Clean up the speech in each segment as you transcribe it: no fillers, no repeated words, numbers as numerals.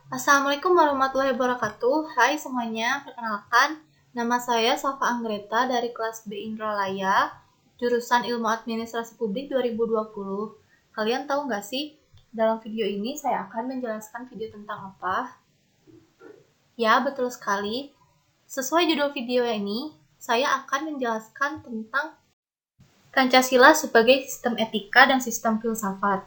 Assalamualaikum warahmatullahi wabarakatuh. Hai semuanya, perkenalkan nama saya Safa Anggreta dari kelas B Indralaya, jurusan Ilmu Administrasi Publik 2020. Kalian tahu nggak sih, dalam video ini saya akan menjelaskan video tentang apa? Ya, betul sekali. Sesuai judul video ini, saya akan menjelaskan tentang Pancasila sebagai sistem etika dan sistem filsafat.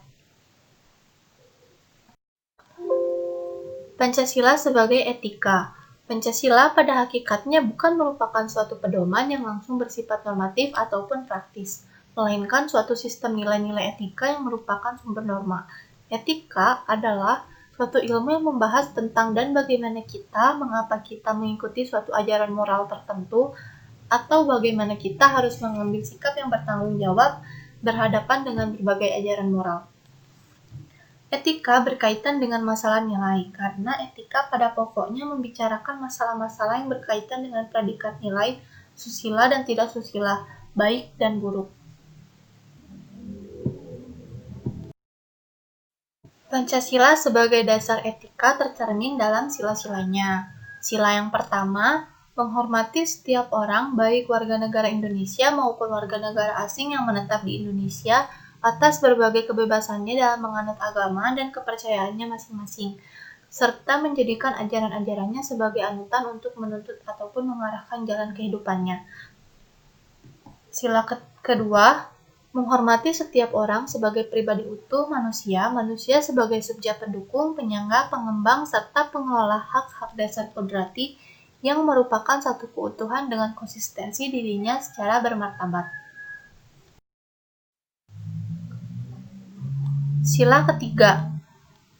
Pancasila sebagai etika. Pancasila pada hakikatnya bukan merupakan suatu pedoman yang langsung bersifat normatif ataupun praktis, melainkan suatu sistem nilai-nilai etika yang merupakan sumber norma. Etika adalah suatu ilmu yang membahas tentang dan bagaimana kita, mengapa kita mengikuti suatu ajaran moral tertentu, atau bagaimana kita harus mengambil sikap yang bertanggung jawab berhadapan dengan berbagai ajaran moral. Etika berkaitan dengan masalah nilai, karena etika pada pokoknya membicarakan masalah-masalah yang berkaitan dengan predikat nilai, susila dan tidak susila, baik dan buruk. Pancasila sebagai dasar etika tercermin dalam sila-silanya. Sila yang pertama, menghormati setiap orang, baik warga negara Indonesia maupun warga negara asing yang menetap di Indonesia, atas berbagai kebebasannya dalam menganut agama dan kepercayaannya masing-masing, serta menjadikan ajaran-ajarannya sebagai anutan untuk menuntut ataupun mengarahkan jalan kehidupannya. Sila kedua, menghormati setiap orang sebagai pribadi utuh manusia sebagai subjek pendukung, penyangga, pengembang, serta pengelola hak-hak dasar kodrati yang merupakan satu keutuhan dengan konsistensi dirinya secara bermartabat. Sila ketiga,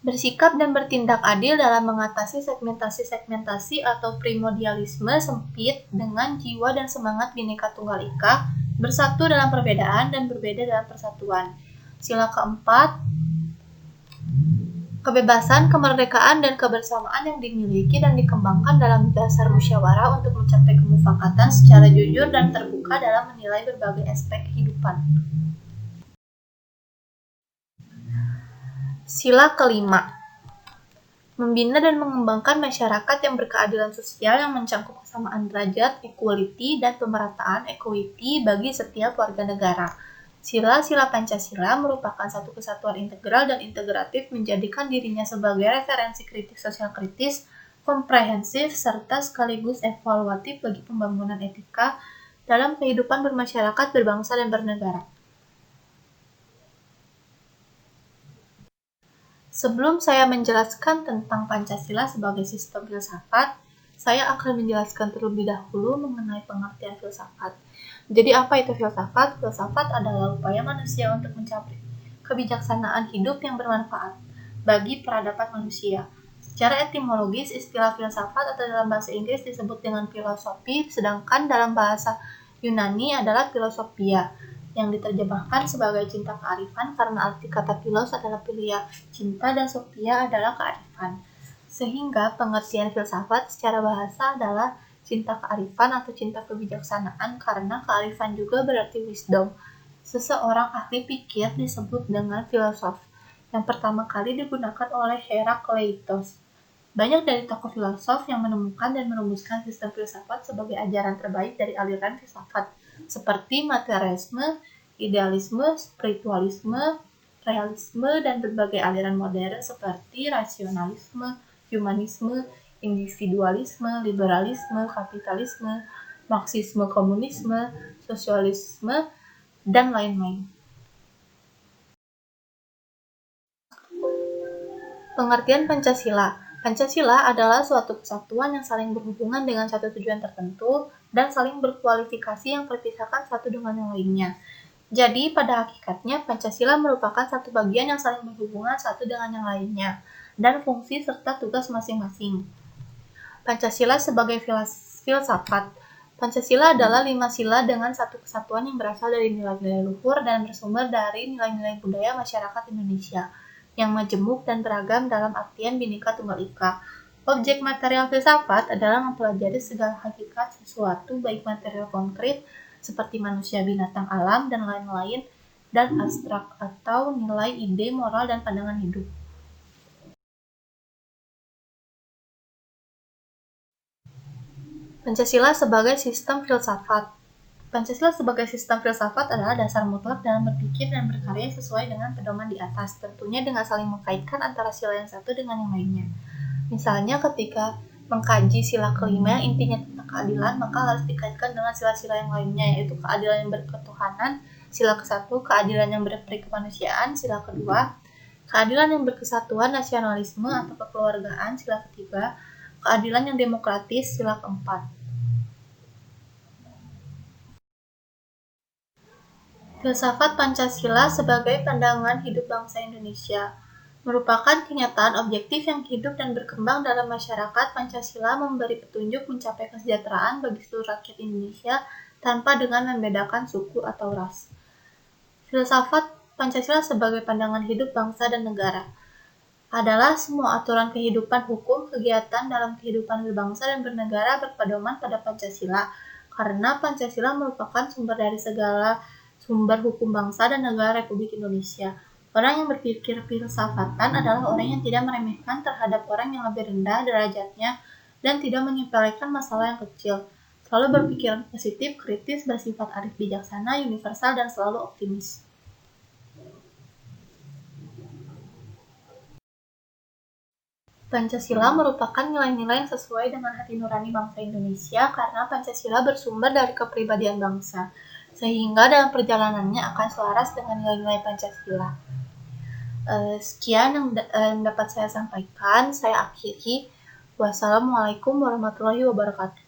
bersikap dan bertindak adil dalam mengatasi segmentasi-segmentasi atau primordialisme sempit dengan jiwa dan semangat Bhinneka Tunggal Ika, bersatu dalam perbedaan dan berbeda dalam persatuan. Sila keempat, kebebasan, kemerdekaan, dan kebersamaan yang dimiliki dan dikembangkan dalam dasar musyawarah untuk mencapai kemufakatan secara jujur dan terbuka dalam menilai berbagai aspek kehidupan. Sila kelima, membina dan mengembangkan masyarakat yang berkeadilan sosial yang mencakup kesamaan derajat, equality, dan pemerataan equity bagi setiap warga negara. Sila-sila Pancasila merupakan satu kesatuan integral dan integratif menjadikan dirinya sebagai referensi kritik sosial kritis, komprehensif, serta sekaligus evaluatif bagi pembangunan etika dalam kehidupan bermasyarakat, berbangsa, dan bernegara. Sebelum saya menjelaskan tentang Pancasila sebagai sistem filsafat, saya akan menjelaskan terlebih dahulu mengenai pengertian filsafat. Jadi apa itu filsafat? Filsafat adalah upaya manusia untuk mencapai kebijaksanaan hidup yang bermanfaat bagi peradaban manusia. Secara etimologis, istilah filsafat atau dalam bahasa Inggris disebut dengan filosofi, sedangkan dalam bahasa Yunani adalah filosofia, yang diterjemahkan sebagai cinta kearifan karena arti kata philos adalah filia, cinta, dan sophia adalah kearifan. Sehingga pengertian filsafat secara bahasa adalah cinta kearifan atau cinta kebijaksanaan karena kearifan juga berarti wisdom. Seseorang ahli pikir disebut dengan filosof, yang pertama kali digunakan oleh Herakleitos. Banyak dari tokoh filosof yang menemukan dan merumuskan sistem filsafat sebagai ajaran terbaik dari aliran filsafat, seperti materialisme, idealisme, spiritualisme, realisme, dan berbagai aliran modern seperti rasionalisme, humanisme, individualisme, liberalisme, kapitalisme, marxisme, komunisme, sosialisme, dan lain-lain. Pengertian Pancasila. Pancasila adalah suatu kesatuan yang saling berhubungan dengan satu tujuan tertentu dan saling berkualifikasi yang terpisahkan satu dengan yang lainnya. Jadi, pada hakikatnya, Pancasila merupakan satu bagian yang saling berhubungan satu dengan yang lainnya, dan fungsi serta tugas masing-masing. Pancasila sebagai filsafat. Pancasila adalah 5 sila dengan satu kesatuan yang berasal dari nilai-nilai luhur dan bersumber dari nilai-nilai budaya masyarakat Indonesia, yang majemuk dan beragam dalam artian Bhinneka Tunggal Ika. Objek material filsafat adalah mempelajari segala hakikat sesuatu, baik material konkret seperti manusia, binatang, alam, dan lain-lain, dan abstrak atau nilai, ide, moral, dan pandangan hidup. Pancasila sebagai sistem filsafat. Pancasila sebagai sistem filsafat adalah dasar mutlak dalam berpikir dan berkarya sesuai dengan pedoman di atas, tentunya dengan saling mengkaitkan antara sila yang satu dengan yang lainnya. Misalnya ketika mengkaji sila kelima yang intinya tentang keadilan, maka harus dikaitkan dengan sila-sila yang lainnya, yaitu keadilan yang berketuhanan, sila ke-1, keadilan yang berperi kemanusiaan, sila kedua, keadilan yang berkesatuan, nasionalisme atau kekeluargaan, sila ketiga, keadilan yang demokratis, sila keempat. Filsafat Pancasila sebagai pandangan hidup bangsa Indonesia merupakan kenyataan objektif yang hidup dan berkembang dalam masyarakat. Pancasila memberi petunjuk mencapai kesejahteraan bagi seluruh rakyat Indonesia tanpa dengan membedakan suku atau ras. Filsafat Pancasila sebagai pandangan hidup bangsa dan negara adalah semua aturan kehidupan hukum, kegiatan dalam kehidupan berbangsa dan bernegara berpedoman pada Pancasila, karena Pancasila merupakan sumber dari segala sumber hukum bangsa dan negara Republik Indonesia. Orang yang berpikir filsafatan adalah orang yang tidak meremehkan terhadap orang yang lebih rendah derajatnya dan tidak menyepelekan masalah yang kecil. Selalu berpikiran positif, kritis, bersifat arif bijaksana, universal, dan selalu optimis. Pancasila merupakan nilai-nilai yang sesuai dengan hati nurani bangsa Indonesia karena Pancasila bersumber dari kepribadian bangsa, sehingga dalam perjalanannya akan selaras dengan nilai-nilai Pancasila. Sekian yang dapat saya sampaikan, saya akhiri. Wassalamualaikum warahmatullahi wabarakatuh.